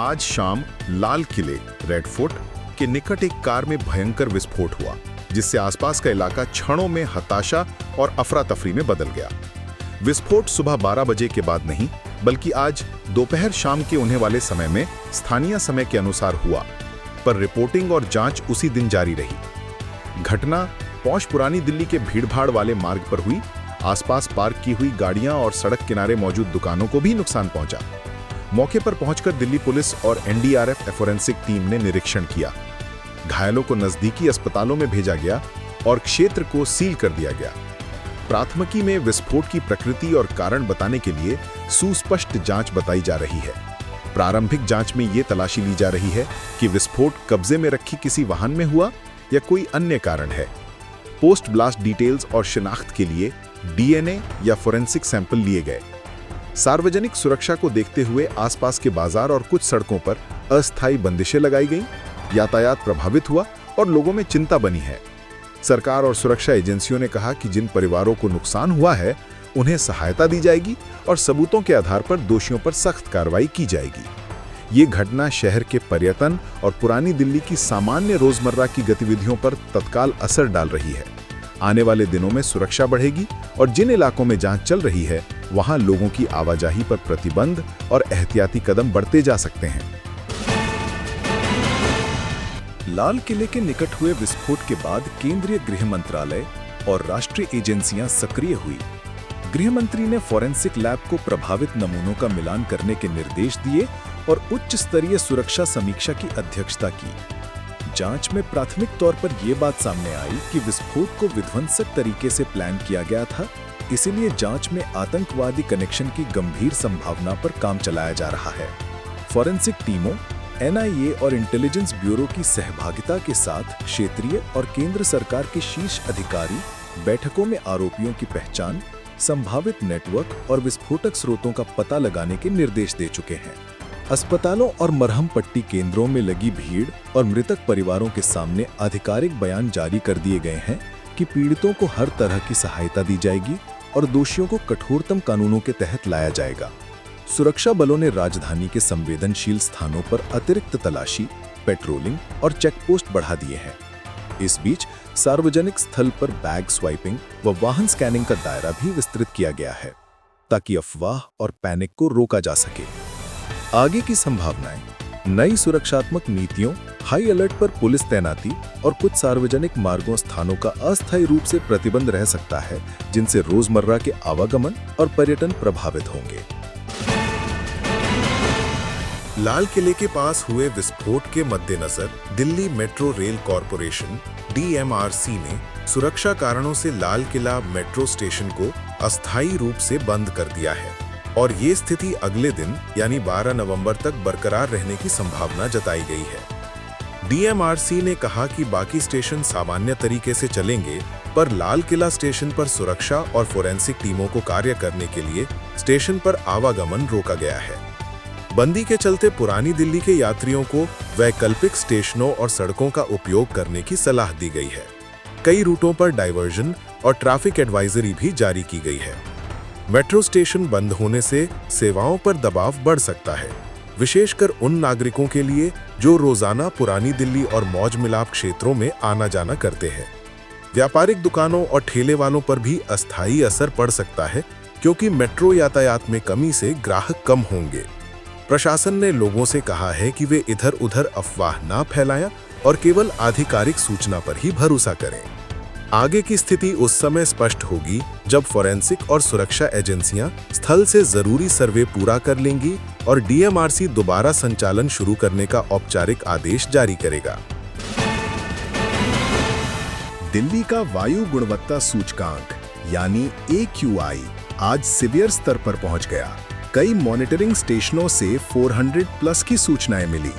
आज शाम लाल किले रेड फोर्ट के निकट एक कार में भयंकर विस्फोट हुआ, जिससे आसपास का इलाका क्षणों में हताशा और अफरा तफरी में बदल गया। विस्फोट सुबह 12 बजे के बाद नहीं, बल्कि आज दोपहर शाम के होने वाले समय में स्थानीय समय के अनुसार हुआ, पर रिपोर्टिंग और जांच उसी दिन जारी रही। घटना पौष पुरानी दिल्ली के भीड़भाड़ वाले मार्ग पर हुई। आसपास पार्क की हुई गाड़ियां और सड़क किनारे मौजूद दुकानों को भी नुकसान पहुंचा। मौके पर पहुंचकर दिल्ली पुलिस और एनडीआरएफ फोरेंसिक टीम ने निरीक्षण किया। घायलों को नजदीकी अस्पतालों में भेजा गया और क्षेत्र को सील कर दिया गया। प्राथमिकी में विस्फोट की प्रकृति और कारण बताने के लिए सुस्पष्ट जांच बताई जा रही है। प्रारंभिक जांच में ये तलाशी ली जा रही है कि विस्फोट कब्जे में रखी किसी वाहन में हुआ या कोई अन्य कारण है। पोस्ट ब्लास्ट डिटेल्स और शिनाख्त के लिए डीएनए या फोरेंसिक सैंपल लिए गए। सार्वजनिक सुरक्षा को देखते हुए आसपास के बाजार और कुछ सड़कों पर अस्थायी बंदिशें लगाई गईं। यातायात प्रभावित हुआ और लोगों में चिंता बनी है। सरकार और सुरक्षा एजेंसियों ने कहा कि जिन परिवारों को नुकसान हुआ है, उन्हें सहायता दी जाएगी और सबूतों के आधार पर दोषियों पर सख्त कार्रवाई की जाएगी। ये घटना शहर के पर्यटन और पुरानी दिल्ली की सामान्य रोजमर्रा की गतिविधियों पर तत्काल असर डाल रही है। आने वाले दिनों में सुरक्षा बढ़ेगी और जिन इलाकों में जांच चल रही है, वहां लोगों की आवाजाही पर प्रतिबंध और एहतियाती कदम बढ़ते जा सकते हैं। लाल किले के निकट हुए विस्फोट के बाद केंद्रीय गृह मंत्रालय और राष्ट्रीय एजेंसियां सक्रिय हुई। गृह मंत्री ने फोरेंसिक लैब को प्रभावित नमूनों का मिलान करने के निर्देश दिए और उच्च स्तरीय सुरक्षा समीक्षा की अध्यक्षता की। जांच में प्राथमिक तौर पर यह बात सामने आई कि विस्फोट को विध्वंसक तरीके से प्लान किया गया था, इसीलिए जांच में आतंकवादी कनेक्शन की गंभीर संभावना पर काम चलाया जा रहा है। फोरेंसिक टीमों, एनआईए और इंटेलिजेंस ब्यूरो की सहभागिता के साथ क्षेत्रीय और केंद्र सरकार के शीर्ष अधिकारी बैठकों में आरोपियों की पहचान, संभावित नेटवर्क और विस्फोटक स्रोतों का पता लगाने के निर्देश दे चुके हैं। अस्पतालों और मरहम पट्टी केंद्रों में लगी भीड़ और मृतक परिवारों के सामने आधिकारिक बयान जारी कर दिए गए हैं कि पीड़ितों को हर तरह की सहायता दी जाएगी और दोषियों को कठोरतम कानूनों के तहत लाया जाएगा। सुरक्षा बलों ने राजधानी के संवेदनशील स्थानों पर अतिरिक्त तलाशी, पेट्रोलिंग और चेकपोस्ट बढ़ा दिए हैं। इस बीच सार्वजनिक स्थल पर बैग स्वाइपिंग व वाहन स्कैनिंग का दायरा भी विस्तृत किया गया है, ताकि अफवाह और पैनिक को रोका जा सके। आगे की संभावनाएं, नई सुरक्षात्मक नीतियों, हाई अलर्ट पर पुलिस तैनाती और कुछ सार्वजनिक मार्गों स्थानों का अस्थायी रूप से प्रतिबंध रह सकता है, जिनसे रोजमर्रा के आवागमन और पर्यटन प्रभावित होंगे। लाल किले के पास हुए विस्फोट के मद्देनजर Delhi metro rail corporation DMRC ने सुरक्षा कारणों से लाल किला मेट्रो स्टेशन को अस्थायी रूप से बंद कर दिया है और ये स्थिति अगले दिन यानी 12 नवंबर तक बरकरार रहने की संभावना जताई गई है। डीएमआरसी ने कहा कि बाकी स्टेशन सामान्य तरीके से चलेंगे, पर लाल किला स्टेशन पर सुरक्षा और फोरेंसिक टीमों को कार्य करने के लिए स्टेशन पर आवागमन रोका गया है। बंदी के चलते पुरानी दिल्ली के यात्रियों को वैकल्पिक स्टेशनों और सड़कों का उपयोग करने की सलाह दी गई है। कई रूटों पर डायवर्जन और ट्रैफिक एडवाइजरी भी जारी की गई है। मेट्रो स्टेशन बंद होने से सेवाओं पर दबाव बढ़ सकता है, विशेषकर उन नागरिकों के लिए जो रोजाना पुरानी दिल्ली और मौज मिलाप क्षेत्रों में आना जाना करते हैं। व्यापारिक दुकानों और ठेले वालों पर भी अस्थायी असर पड़ सकता है, क्योंकि मेट्रो यातायात में कमी से ग्राहक कम होंगे। प्रशासन ने लोगों से कहा है कि वे इधर-उधर अफवाह ना फैलाएं और केवल आधिकारिक सूचना पर ही भरोसा करें। आगे की स्थिति उस समय स्पष्ट होगी जब फोरेंसिक और सुरक्षा एजेंसियां स्थल से जरूरी सर्वे पूरा कर लेंगी और डीएमआरसी दोबारा संचालन शुरू करने का औपचारिक आदेश जारी करेगा। दिल्ली का वायु गुणवत्ता सूचकांक यानी AQI आज सीवियर स्तर पर पहुंच गया। कई मॉनिटरिंग स्टेशनों से 400 प्लस की सूचनाएं मिली।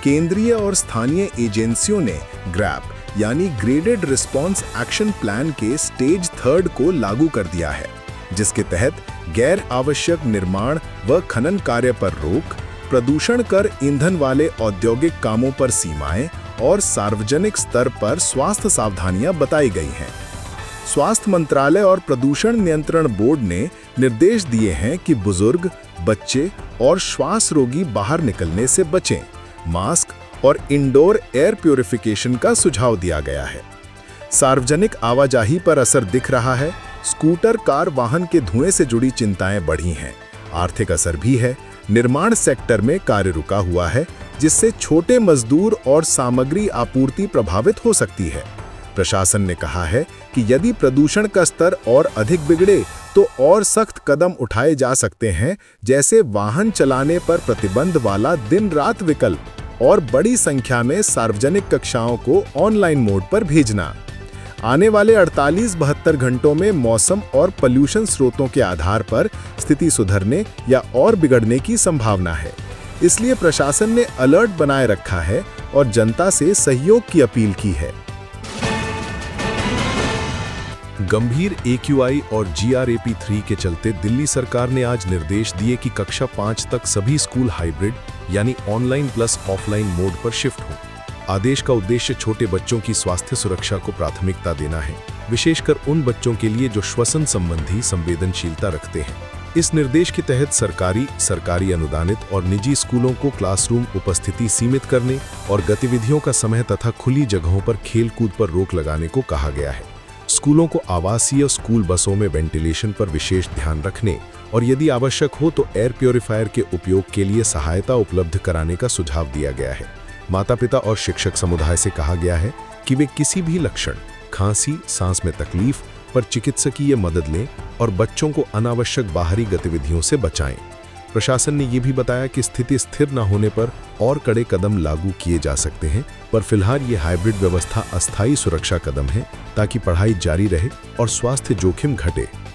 केंद्रीय और स्थानीय एजेंसियों ने ग्रैप यानी ग्रेडेड रिस्पॉन्स एक्शन प्लान के स्टेज 3 को लागू कर दिया है, जिसके तहत गैर आवश्यक निर्माण व खनन कार्य पर रोक, प्रदूषण कर ईंधन वाले औद्योगिक कामों पर सीमाएं और सार्वजनिक स्तर पर स्वास्थ्य सावधानियां बताई गई हैं। स्वास्थ्य मंत्रालय और प्रदूषण नियंत्रण बोर्ड ने निर्देश दिए हैं कि बुजुर्ग, बच्चे और श्वास रोगी बाहर निकलने से बचें। मास्क और इंडोर एयर प्यूरिफिकेशन का सुझाव दिया गया है। सार्वजनिक आवाजाही पर असर दिख रहा है। स्कूटर, कार, वाहन के धुएं से जुड़ी चिंताएं बढ़ी हैं। आर्थिक असर भी है। निर्माण सेक्टर में कार्य रुका हुआ है, जिससे छोटे मजदूर और सामग्री आपूर्ति प्रभावित हो सकती है। प्रशासन ने कहा है कि यदि प्रदूषण का स्तर और अधिक बिगड़े तो और सख्त कदम उठाए जा सकते हैं, जैसे वाहन चलाने पर प्रतिबंध वाला दिन-रात विकल्प और बड़ी संख्या में सार्वजनिक कक्षाओं को ऑनलाइन मोड पर भेजना। आने वाले 48-72 घंटों में मौसम और पॉल्यूशन स्रोतों के आधार पर स्थिति सुधरने या और बिगड़ने की संभावना है। इसलिए प्रशासन ने अलर्ट बनाए रखा है और जनता से सहयोग की अपील की है। गंभीर AQI और GRAP3 के चलते दिल्ली सरकार ने आज निर्देश दिए कि कक्षा 5 तक सभी स्कूल हाइब्रिड यानी ऑनलाइन प्लस ऑफलाइन मोड पर शिफ्ट हों। आदेश का उद्देश्य छोटे बच्चों की स्वास्थ्य सुरक्षा को प्राथमिकता देना है, विशेषकर उन बच्चों के लिए जो श्वसन संबंधी संवेदनशीलता रखते हैं। इस निर्देश के तहत सरकारी अनुदानित और निजी स्कूलों को क्लासरूम उपस्थिति सीमित करने और गतिविधियों का समय तथा खुली जगहों पर खेल-कूद पर रोक लगाने को कहा गया है। स्कूलों को आवासीय स्कूल बसों में वेंटिलेशन पर विशेष ध्यान रखने और यदि आवश्यक हो तो एयर प्योरीफायर के उपयोग के लिए सहायता उपलब्ध कराने का सुझाव दिया गया है। माता-पिता और शिक्षक समुदाय से कहा गया है कि वे किसी भी लक्षण, खांसी, सांस में तकलीफ पर चिकित्सकीय मदद लें और बच्चों को अनावश्यक बाहरी गतिविधियों से बचाएं। प्रशासन ने यह भी बताया कि स्थिति स्थिर न होने पर और कड़े कदम लागू किए जा सकते हैं, पर फिलहाल ये हाइब्रिड व्यवस्था अस्थायी सुरक्षा कदम है ताकि पढ़ाई जारी रहे और स्वास्थ्य जोखिम घटे।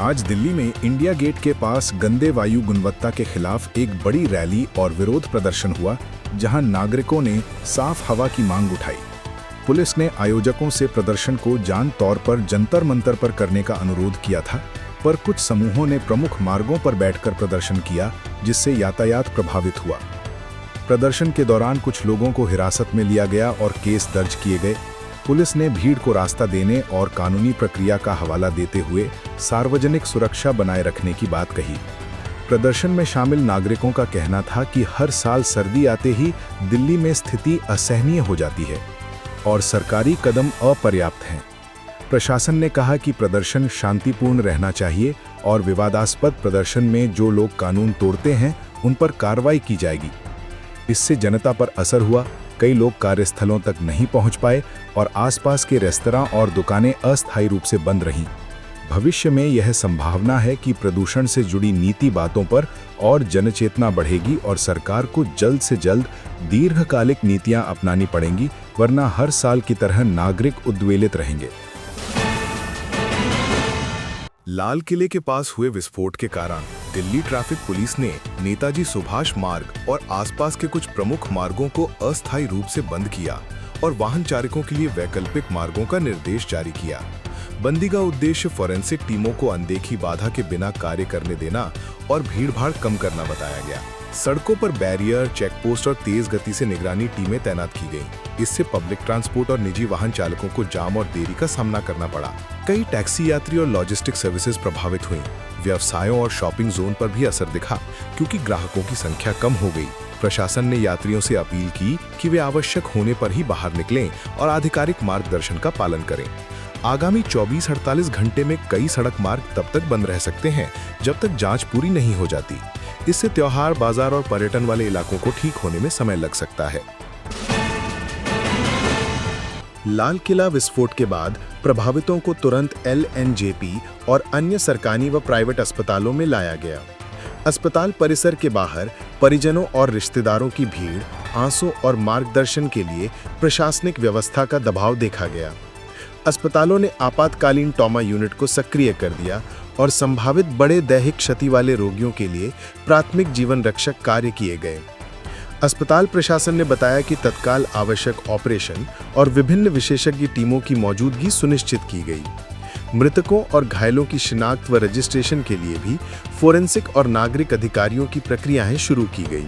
आज दिल्ली में इंडिया गेट के पास गंदे वायु गुणवत्ता के खिलाफ एक बड़ी रैली और विरोध प्रदर्शन हुआ, जहां नागरिकों ने साफ हवा की मांग उठाई। पुलिस ने आयोजकों से प्रदर्शन को जान तौर पर जंतर मंतर पर करने का अनुरोध किया था, पर कुछ समूहों ने प्रमुख मार्गों पर बैठकर प्रदर्शन किया, जिससे यातायात प्रभावित हुआ। प्रदर्शन के दौरान कुछ लोगों को हिरासत में लिया गया और केस दर्ज किए गए। पुलिस ने भीड़ को रास्ता देने और कानूनी प्रक्रिया का हवाला देते हुए सार्वजनिक सुरक्षा बनाए रखने की बात कही। प्रदर्शन में शामिल नागरिकों का कहना था कि हर साल सर्दी आते ही दिल्ली में स्थिति असहनीय हो जाती है और सरकारी कदम अपर्याप्त हैं। प्रशासन ने कहा कि प्रदर्शन शांतिपूर्ण रहना चाहिए और विवादास्पद प्रदर्शन में जो लोग कानून तोड़ते हैं उन पर कार्रवाई की जाएगी। इससे जनता पर असर हुआ। कई लोग कार्यस्थलों तक नहीं पहुंच पाए और आसपास के रेस्तरां और दुकानें अस्थायी रूप से बंद रहीं। भविष्य में यह संभावना है कि प्रदूषण से जुड़ी नीति बातों पर और जनचेतना बढ़ेगी और सरकार को जल्द से जल्द दीर्घकालिक नीतियां अपनानी पड़ेंगी, वरना हर साल की तरह नागरिक उद्वेलित रहेंगे। लाल किले के पास हुए विस्फोट के कारण दिल्ली ट्रैफिक पुलिस ने नेताजी सुभाष मार्ग और आसपास के कुछ प्रमुख मार्गों को अस्थायी रूप से बंद किया और वाहन चालकों के लिए वैकल्पिक मार्गों का निर्देश जारी किया। बंदी का उद्देश्य फोरेंसिक टीमों को अनदेखी बाधा के बिना कार्य करने देना और भीड़भाड़ कम करना बताया गया। सड़कों पर बैरियर, चेकपोस्ट और तेज गति से निगरानी टीमें तैनात की गईं। इससे पब्लिक ट्रांसपोर्ट और निजी वाहन चालकों को जाम और देरी का सामना करना पड़ा। कई टैक्सी यात्री और लॉजिस्टिक सर्विसेज प्रभावित हुई। व्यवसायों और शॉपिंग जोन पर भी असर दिखा, क्योंकि ग्राहकों की संख्या कम हो गई। प्रशासन ने यात्रियों से अपील की कि वे आवश्यक होने पर ही बाहर निकलें और आधिकारिक मार्गदर्शन का पालन करें। आगामी 24-48 घंटे में कई सड़क मार्ग तब तक बंद रह सकते हैं जब तक जांच पूरी नहीं हो जाती। इससे त्योहार, बाजार और पर्यटन वाले इलाकों को ठीक होने में समय लग सकता है। लाल किला विस्फोट के बाद प्रभावितों को तुरंत LNJP और अन्य सरकारी व प्राइवेट अस्पतालों में लाया गया। अस्पताल परिसर के बाहर परिजनों और रिश्तेदारों की भीड़, आंसू और मार्गदर्शन के लिए प्रशासनिक व्यवस्था का दबाव देखा गया। अस्पतालों ने आपातकालीन ट्रॉमा यूनिट को सक्रिय कर दिया और संभावित बड़े दैहिक क्षति वाले रोगियों के लिए प्राथमिक जीवन रक्षक कार्य किए गए। अस्पताल प्रशासन ने बताया कि तत्काल आवश्यक ऑपरेशन और विभिन्न विशेषज्ञ टीमों की मौजूदगी सुनिश्चित की गई। मृतकों और घायलों की शिनाख्त व रजिस्ट्रेशन के लिए भी फोरेंसिक और नागरिक अधिकारियों की प्रक्रियाएं शुरू की गई।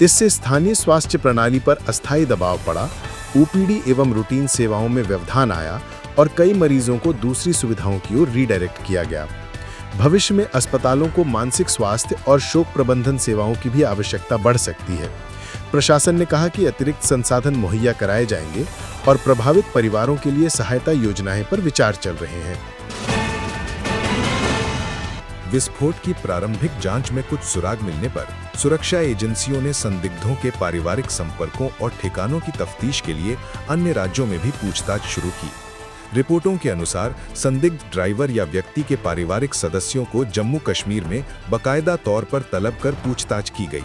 इससे स्थानीय स्वास्थ्य प्रणाली पर अस्थायी दबाव पड़ा, OPD एवं रूटीन सेवाओं में व्यवधान आया और कई मरीजों को दूसरी सुविधाओं की ओर रीडायरेक्ट किया गया। भविष्य में अस्पतालों को मानसिक स्वास्थ्य और शोक प्रबंधन सेवाओं की भी आवश्यकता बढ़ सकती है। प्रशासन ने कहा कि अतिरिक्त संसाधन मुहैया कराए जाएंगे और प्रभावित परिवारों के लिए सहायता योजनाएं पर विचार चल रहे हैं। विस्फोट की प्रारंभिक जांच में कुछ सुराग मिलने पर सुरक्षा एजेंसियों ने संदिग्धों के पारिवारिक संपर्कों और ठिकानों की तफ्तीश के लिए अन्य राज्यों में भी पूछताछ शुरू की। रिपोर्टों के अनुसार संदिग्ध ड्राइवर या व्यक्ति के पारिवारिक सदस्यों को जम्मू कश्मीर में बाकायदा तौर पर तलब कर पूछताछ की गई।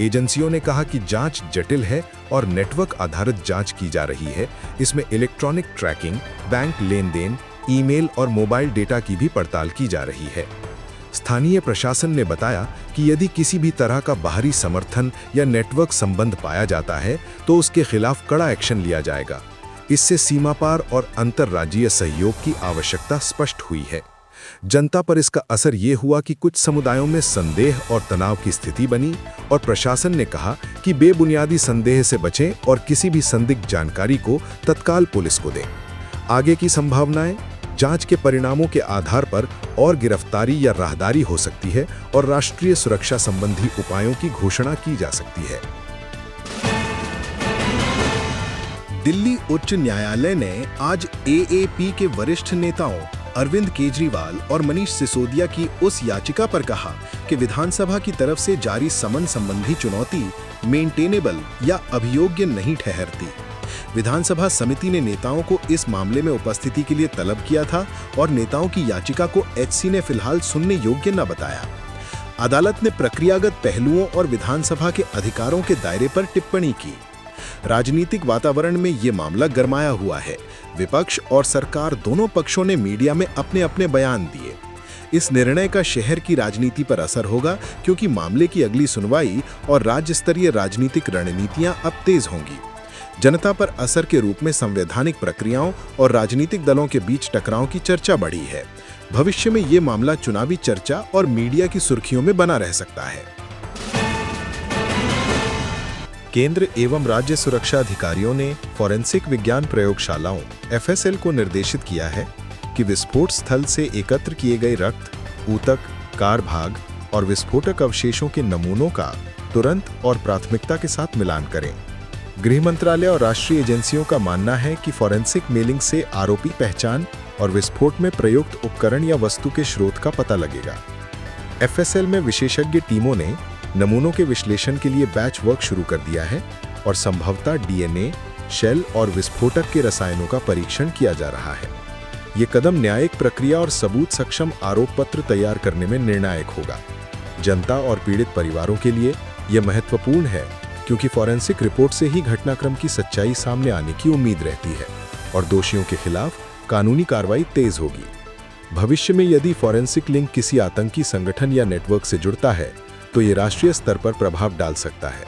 एजेंसियों ने कहा कि जांच जटिल है और नेटवर्क आधारित जांच की जा रही है। इसमें इलेक्ट्रॉनिक ट्रैकिंग, बैंक लेन-देन, ईमेल और मोबाइल डेटा की भी पड़ताल की जा रही है। स्थानीय प्रशासन ने बताया कि यदि किसी भी तरह का बाहरी समर्थन या नेटवर्क संबंध पाया जाता है तो उसके खिलाफ कड़ा एक्शन लिया जाएगा। इससे सीमापार और अंतर्राज्यीय सहयोग की आवश्यकता स्पष्ट हुई है। जनता पर इसका असर ये हुआ कि कुछ समुदायों में संदेह और तनाव की स्थिति बनी और प्रशासन ने कहा कि बेबुनियादी संदेह से बचें और किसी भी संदिग्ध जानकारी को तत्काल पुलिस को दें। आगे की संभावनाएं, जांच के परिणामों के आधार पर और गिरफ्तारी या राहदारी हो सकती है और राष्ट्रीय सुरक्षा संबंधी उपायों की घोषणा की जा सकती है। दिल्ली उच्च न्यायालय ने आज एएपी के वरिष्ठ नेताओं अरविंद केजरीवाल और मनीष सिसोदिया की उस याचिका पर कहा कि विधानसभा की तरफ से जारी समन संबंधी चुनौती मेंटेनेबल या अभियोग्य नहीं ठहरती। विधानसभा समिति ने नेताओं को इस मामले में उपस्थिति के लिए तलब किया था और नेताओं की याचिका को एचसी ने फिलहाल सुनने योग्य न बताया। अदालत ने प्रक्रियागत पहलुओं और विधानसभा के अधिकारों के दायरे पर टिप्पणी की। राजनीतिक वातावरण में ये मामला गरमाया हुआ है। विपक्ष और सरकार दोनों पक्षों ने मीडिया में अपने अपने बयान दिए। इस निर्णय का शहर की राजनीति पर असर होगा क्योंकि मामले की अगली सुनवाई और राज्य स्तरीय राजनीतिक रणनीतियां अब तेज होंगी। जनता पर असर के रूप में संवैधानिक प्रक्रियाओं और राजनीतिक दलों के बीच टकराव की चर्चा बढ़ी है। भविष्य में ये मामला चुनावी चर्चा और मीडिया की सुर्खियों में बना रह सकता है। केंद्र एवं राज्य सुरक्षा अधिकारियों ने फॉरेंसिक विज्ञान प्रयोगशालाओं एफएसएल को निर्देशित किया है कि विस्फोट स्थल से एकत्र किए गए रक्त, ऊतक, कार भाग और विस्फोटक अवशेषों के नमूनों का तुरंत और प्राथमिकता के साथ मिलान करें। गृह मंत्रालय और राष्ट्रीय एजेंसियों का मानना है कि फॉरेंसिक मेलिंग से आरोपी पहचान और विस्फोट में प्रयुक्त उपकरण या वस्तु के स्रोत का पता लगेगा। एफएसएल में विशेषज्ञ टीमों ने नमूनों के विश्लेषण के लिए बैच वर्क शुरू कर दिया है और संभवतः डीएनए, शेल और विस्फोटक के रसायनों का परीक्षण किया जा रहा है। ये कदम न्यायिक प्रक्रिया और सबूत सक्षम आरोप पत्र तैयार करने में निर्णायक होगा। जनता और पीड़ित परिवारों के लिए यह महत्वपूर्ण है क्योंकि फॉरेंसिक रिपोर्ट से ही घटनाक्रम की सच्चाई सामने आने की उम्मीद रहती है और दोषियों के खिलाफ कानूनी कार्रवाई तेज होगी। भविष्य में यदि फॉरेंसिक लिंक किसी आतंकी संगठन या नेटवर्क से जुड़ता है तो ये राष्ट्रीय स्तर पर प्रभाव डाल सकता है।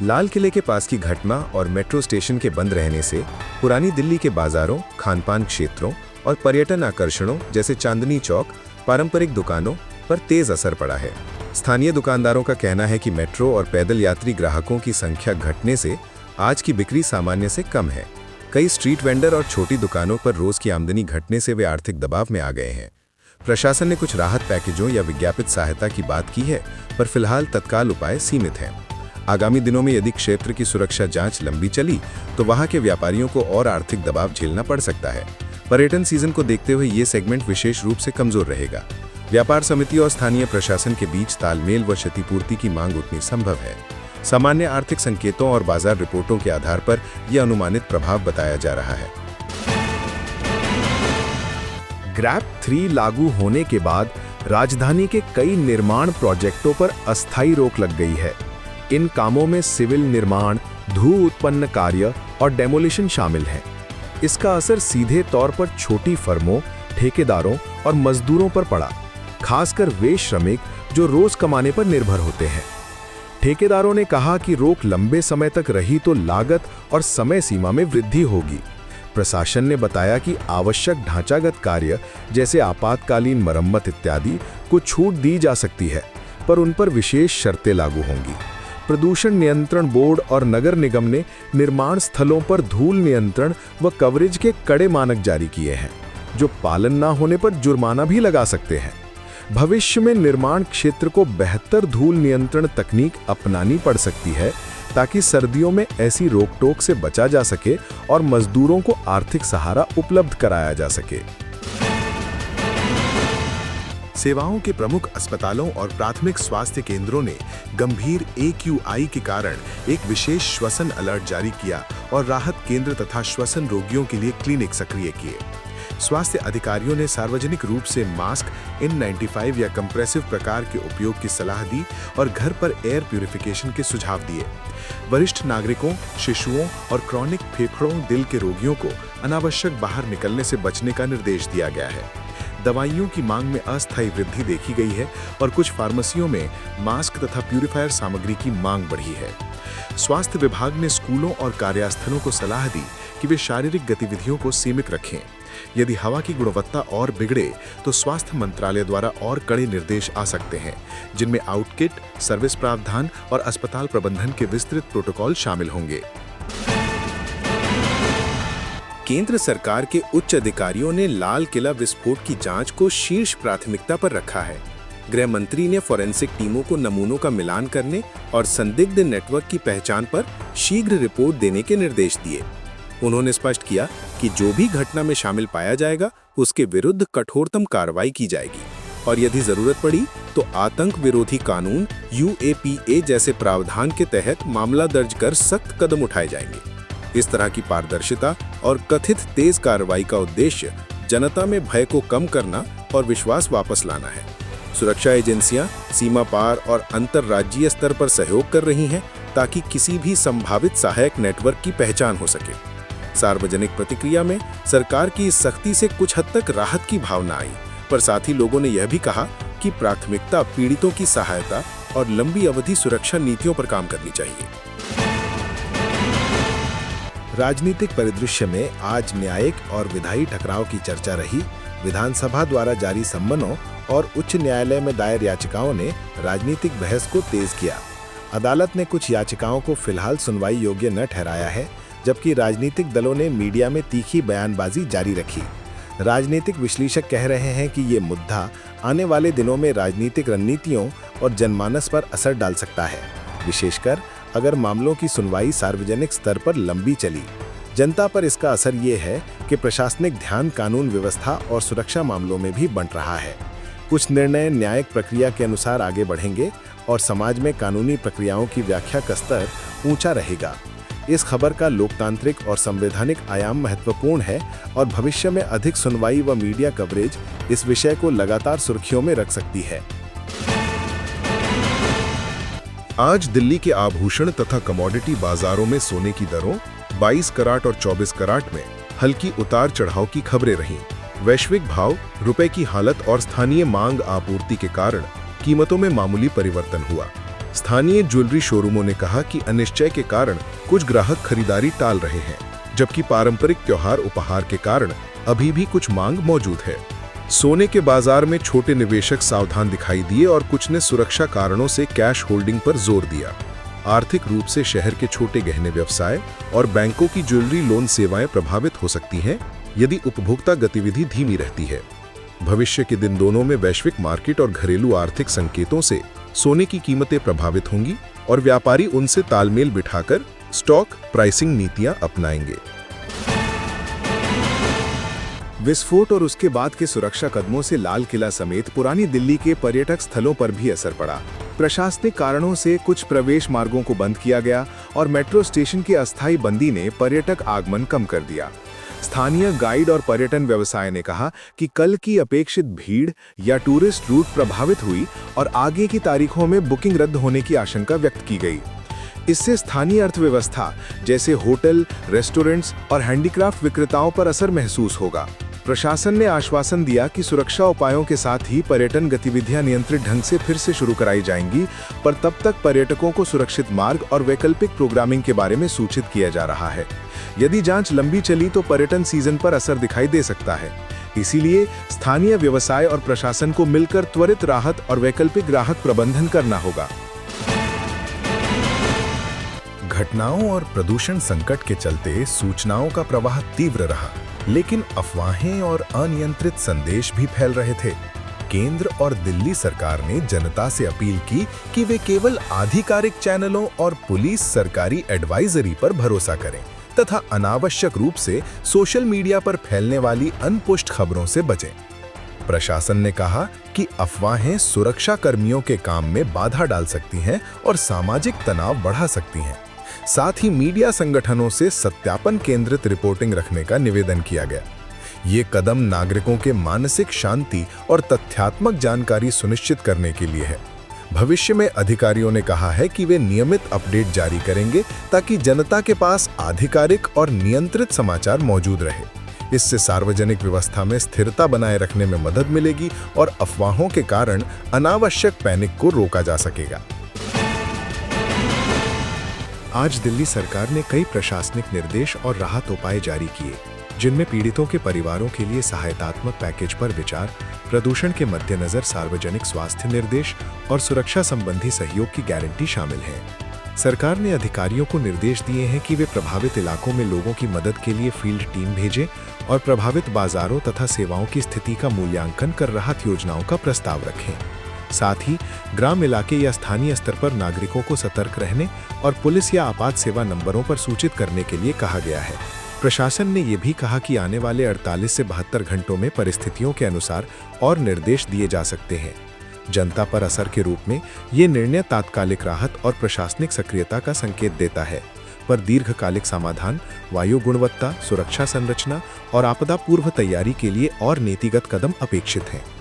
लाल किले के पास की घटना और मेट्रो स्टेशन के बंद रहने से पुरानी दिल्ली के बाजारों, खानपान क्षेत्रों और पर्यटन आकर्षणों जैसे चांदनी चौक, पारंपरिक दुकानों पर तेज असर पड़ा है। स्थानीय दुकानदारों का कहना है कि मेट्रो और पैदल यात्री ग्राहकों की संख्या घटने से आज की बिक्री सामान्य से कम है। कई स्ट्रीट वेंडर और छोटी दुकानों पर रोज की आमदनी घटने से वे आर्थिक दबाव में आ गए हैं। प्रशासन ने कुछ राहत पैकेजों या विज्ञापित सहायता की बात की है, पर फिलहाल तत्काल उपाय सीमित हैं। आगामी दिनों में यदि क्षेत्र की सुरक्षा जांच लंबी चली तो वहां के व्यापारियों को और आर्थिक दबाव झेलना पड़ सकता है। पर्यटन सीजन को देखते हुए ये सेगमेंट विशेष रूप से कमजोर रहेगा। व्यापार समिति और स्थानीय प्रशासन के बीच तालमेल व क्षतिपूर्ति की मांग उतनी संभव है। सामान्य आर्थिक संकेतों और बाजार रिपोर्टों के आधार पर यह अनुमानित प्रभाव बताया जा रहा है। ग्रैप 3 लागू होने के बाद राजधानी के कई निर्माण प्रोजेक्टों पर अस्थायी रोक लग गई है। इन कामों में सिविल निर्माण, धूल उत्पन्न कार्य और डेमोलिशन शामिल हैं। इसका असर सीधे तौर पर छोटी फर्मों, ठेकेदारों और मजदूरों पर पड़ा, खासकर वे श्रमिक जो रोज कमाने पर निर्भर होते हैं। ठेकेदारों ने कहा कि रोक लंबे समय तक रही तो लागत और समय सीमा में वृद्धि होगी। प्रशासन ने बताया कि आवश्यक ढांचागत कार्य जैसे आपातकालीन मरम्मत इत्यादि को छूट दी जा सकती है, पर उन पर विशेष शर्तें लागू होंगी। प्रदूषण नियंत्रण बोर्ड और नगर निगम ने निर्माण स्थलों पर धूल नियंत्रण व कवरेज के कड़े मानक जारी किए हैं। जो पालन ना होने पर जुर्माना भी लगा सकते हैं। भविष्य में निर्माण क्षेत्र को बेहतर धूल नियंत्रण तकनीक अपनानी पड़ सकती है ताकि सर्दियों में ऐसी रोक-टोक से बचा जा सके और मजदूरों को आर्थिक सहारा उपलब्ध कराया जा सके। सेवाओं के प्रमुख अस्पतालों और प्राथमिक स्वास्थ्य केंद्रों ने गंभीर AQI के कारण एक विशेष श्वसन अलर्ट जारी किया और राहत केंद्र तथा श्वसन रोगियों के लिए क्लिनिक सक्रिय किए। स्वास्थ्य अधिकारियों ने सार्वजनिक रूप से मास्क, N95 या कंप्रेसिव प्रकार के उपयोग की सलाह दी और घर पर एयर प्यूरिफिकेशन के सुझाव दिए। वरिष्ठ नागरिकों, शिशुओं और क्रॉनिक फेफड़ों दिल के रोगियों को अनावश्यक बाहर निकलने से बचने का निर्देश दिया गया है। दवाइयों की मांग में अस्थायी वृद्धि देखी गई है और कुछ फार्मेसियों में मास्क तथा प्यूरिफायर सामग्री की मांग बढ़ी है। स्वास्थ्य विभाग ने स्कूलों और कार्यस्थलों को सलाह दी कि वे शारीरिक गतिविधियों को सीमित रखें। यदि हवा की गुणवत्ता और बिगड़े तो स्वास्थ्य मंत्रालय द्वारा और कड़े निर्देश आ सकते हैं, जिनमें आउटकिट, सर्विस प्रावधान और अस्पताल प्रबंधन के विस्तृत प्रोटोकॉल शामिल होंगे। केंद्र सरकार के उच्च अधिकारियों ने लाल किला विस्फोट की जांच को शीर्ष प्राथमिकता पर रखा है। गृह मंत्री ने फॉरेंसिक टीमों को नमूनों का मिलान करने और संदिग्ध नेटवर्क की पहचान पर शीघ्र रिपोर्ट देने के निर्देश दिए। उन्होंने स्पष्ट किया कि जो भी घटना में शामिल पाया जाएगा उसके विरुद्ध कठोरतम कार्रवाई की जाएगी और यदि जरूरत पड़ी तो आतंक विरोधी कानून UAPA जैसे प्रावधान के तहत मामला दर्ज कर सख्त कदम उठाए जाएंगे। इस तरह की पारदर्शिता और कथित तेज कार्रवाई का उद्देश्य जनता में भय को कम करना और विश्वास वापस लाना है। सुरक्षा एजेंसियां सीमा पार और अंतर्राज्यीय स्तर पर सहयोग कर रही हैं ताकि किसी भी संभावित सहायक नेटवर्क की पहचान हो सके। सार्वजनिक प्रतिक्रिया में सरकार की इस सख्ती से कुछ हद तक राहत की भावना आई, पर साथ ही लोगों ने यह भी कहा कि प्राथमिकता पीड़ितों की सहायता और लंबी अवधि सुरक्षा नीतियों पर काम करनी चाहिए। राजनीतिक परिदृश्य में आज न्यायिक और विधायी टकराव की चर्चा रही। विधानसभा द्वारा जारी सम्मनों और उच्च न्यायालय में दायर याचिकाओं ने राजनीतिक बहस को तेज किया। अदालत ने कुछ याचिकाओं को फिलहाल सुनवाई योग्य न ठहराया है, जबकि राजनीतिक दलों ने मीडिया में तीखी बयानबाजी जारी रखी। राजनीतिक विश्लेषक कह रहे हैं कि ये मुद्दा आने वाले दिनों में राजनीतिक रणनीतियों और जनमानस पर असर डाल सकता है, विशेषकर अगर मामलों की सुनवाई सार्वजनिक स्तर पर लंबी चली। जनता पर इसका असर ये है कि प्रशासनिक ध्यान कानून व्यवस्था और सुरक्षा मामलों में भी बंट रहा है। कुछ निर्णय न्यायिक प्रक्रिया के अनुसार आगे बढ़ेंगे और समाज में कानूनी प्रक्रियाओं की व्याख्या का स्तर ऊंचा रहेगा। इस खबर का लोकतांत्रिक और संवैधानिक आयाम महत्वपूर्ण है और भविष्य में अधिक सुनवाई व मीडिया कवरेज इस विषय को लगातार सुर्खियों में रख सकती है। आज दिल्ली के आभूषण तथा कमोडिटी बाजारों में सोने की दरों 22 कैरेट और 24 कैरेट में हल्की उतार चढ़ाव की खबरें रहीं। वैश्विक भाव, रुपए की हालत और स्थानीय मांग आपूर्ति के कारण कीमतों में मामूली परिवर्तन हुआ। स्थानीय ज्वेलरी शोरूमों ने कहा कि अनिश्चय के कारण कुछ ग्राहक खरीदारी टाल रहे हैं, जबकि पारंपरिक त्योहार उपहार के कारण अभी भी कुछ मांग मौजूद है। सोने के बाजार में छोटे निवेशक सावधान दिखाई दिए और कुछ ने सुरक्षा कारणों से कैश होल्डिंग पर जोर दिया। आर्थिक रूप से शहर के छोटे गहने व्यवसाय और बैंकों की ज्वेलरी लोन सेवाएं प्रभावित हो सकती हैं यदि उपभोक्ता गतिविधि धीमी रहती है। भविष्य के दिन दोनों में वैश्विक मार्केट और घरेलू आर्थिक संकेतों से सोने की कीमतें प्रभावित होंगी और व्यापारी उनसे तालमेल बिठाकर स्टॉक प्राइसिंग नीतियां अपनाएंगे। विस्फोट और उसके बाद के सुरक्षा कदमों से लाल किला समेत पुरानी दिल्ली के पर्यटक स्थलों पर भी असर पड़ा। प्रशासनिक कारणों से कुछ प्रवेश मार्गों को बंद किया गया और मेट्रो स्टेशन की अस्थायी बंदी ने पर्यटक आगमन कम कर दिया। स्थानीय गाइड और पर्यटन व्यवसाय ने कहा कि कल की अपेक्षित भीड़ या टूरिस्ट रूट प्रभावित हुई और आगे की तारीखों में बुकिंग रद्द होने की आशंका व्यक्त की गई। इससे स्थानीय अर्थव्यवस्था जैसे होटल, रेस्टोरेंट्स और हैंडीक्राफ्ट विक्रेताओं पर असर महसूस होगा। प्रशासन ने आश्वासन दिया कि सुरक्षा उपायों के साथ ही पर्यटन गतिविधियां नियंत्रित ढंग से फिर से शुरू कराई जाएंगी, पर तब तक पर्यटकों को सुरक्षित मार्ग और वैकल्पिक प्रोग्रामिंग के बारे में सूचित किया जा रहा है। यदि जांच लंबी चली तो पर्यटन सीजन पर असर दिखाई दे सकता है। इसीलिए स्थानीय व्यवसाय और प्रशासन को मिलकर त्वरित राहत और वैकल्पिक ग्राहक प्रबंधन करना होगा। घटनाओं और प्रदूषण संकट के चलते सूचनाओं का प्रवाह तीव्र रहा। लेकिन अफवाहें और अनियंत्रित संदेश भी फैल रहे थे। केंद्र और दिल्ली सरकार ने जनता से अपील की कि वे केवल आधिकारिक चैनलों और पुलिस सरकारी एडवाइजरी पर भरोसा करें तथा अनावश्यक रूप से सोशल मीडिया पर फैलने वाली अनपुष्ट खबरों से बचें। प्रशासन ने कहा कि अफवाहें सुरक्षा कर्मियों के काम में बाधा डाल सकती हैं और सामाजिक तनाव बढ़ा सकती हैं। साथ ही मीडिया संगठनों से सत्यापन केंद्रित रिपोर्टिंग रखने का निवेदन किया गया। ये कदम नागरिकों के मानसिक शांति और तथ्यात्मक जानकारी सुनिश्चित करने के लिए है। भविष्य में अधिकारियों ने कहा है कि वे नियमित अपडेट जारी करेंगे ताकि जनता के पास आधिकारिक और नियंत्रित समाचार मौजूद रहे। इससे सार्वजनिक व्यवस्था में स्थिरता बनाए रखने में मदद मिलेगी और अफवाहों के कारण अनावश्यक पैनिक को रोका जा सकेगा। आज दिल्ली सरकार ने कई प्रशासनिक निर्देश और राहत उपाय जारी किए, जिनमें पीड़ितों के परिवारों के लिए सहायतात्मक पैकेज पर विचार, प्रदूषण के मद्देनजर सार्वजनिक स्वास्थ्य निर्देश और सुरक्षा संबंधी सहयोग की गारंटी शामिल है। सरकार ने अधिकारियों को निर्देश दिए हैं कि वे प्रभावित इलाकों में लोगों की मदद के लिए फील्ड टीम भेजें और प्रभावित बाजारों तथा सेवाओं की स्थिति का मूल्यांकन कर राहत योजनाओं का प्रस्ताव रखें। साथ ही ग्राम इलाके या स्थानीय स्तर पर नागरिकों को सतर्क रहने और पुलिस या आपात सेवा नंबरों पर सूचित करने के लिए कहा गया है। प्रशासन ने ये भी कहा कि आने वाले 48 से 72 घंटों में परिस्थितियों के अनुसार और निर्देश दिए जा सकते हैं। जनता पर असर के रूप में ये निर्णय तात्कालिक राहत और प्रशासनिक सक्रियता का संकेत देता है, पर दीर्घकालिक समाधान, वायु गुणवत्ता, सुरक्षा संरचना और आपदा पूर्व तैयारी के लिए और नीतिगत कदम अपेक्षित हैं।